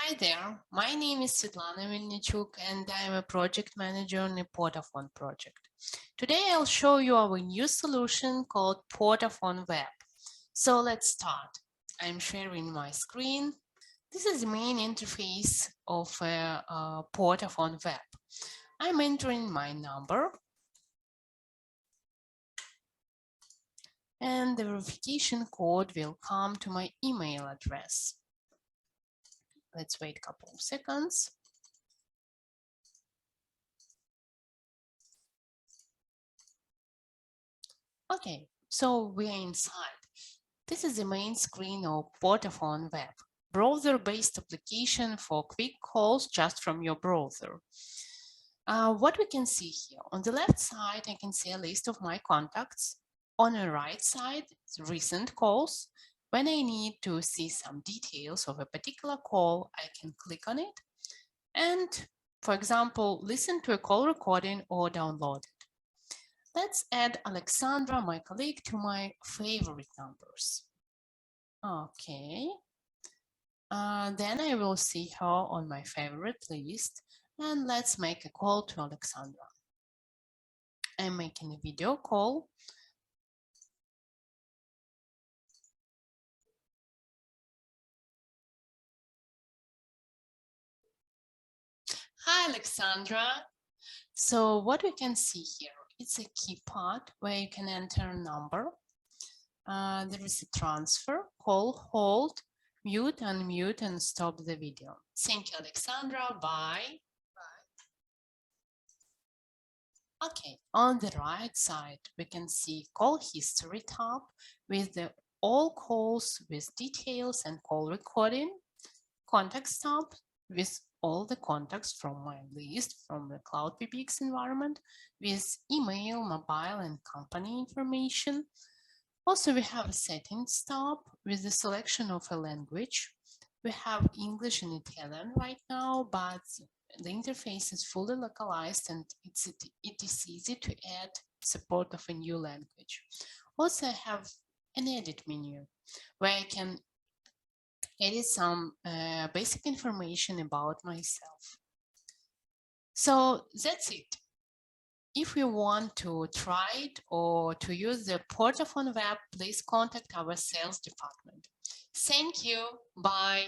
Hi there, my name is Svetlana Melnichuk and I'm a project manager on the PortaPhone project. Today I'll show you our new solution called PortaPhone Web. So let's start. I'm sharing my screen. This is the main interface of PortaPhone Web. I'm entering my number and the verification code will come to my email address. Let's wait a couple of seconds. Okay, so we're inside. This is the main screen of PortaPhone Web, browser-based application for quick calls just from your browser. What we can see here, on the left side, I can see a list of my contacts. On the right side, recent calls. When I need to see some details of a particular call, I can click on it and, for example, listen to a call recording or download it. Let's add Alexandra, my colleague, to my favorite numbers. Okay. Then I will see her on my favorite list, and let's make a call to Alexandra. I'm making a video call. Hi, Alexandra. So what we can see here, it's a keypad where you can enter a number. There is a transfer, call, hold, mute, unmute, and stop the video. Thank you, Alexandra. Bye. Okay, on the right side, we can see call history tab with all calls with details and call recording, contacts tab with all the contacts from my list from the Cloud PBX environment with email, mobile, and company information. Also, we have a settings tab with the selection of a language. We have English and Italian right now, but the interface is fully localized and it is easy to add support of a new language. Also, I have an edit menu where I can edit some basic information about myself. So that's it. If you want to try it or to use the PortaPhone Web, please contact our sales department. Thank you. Bye.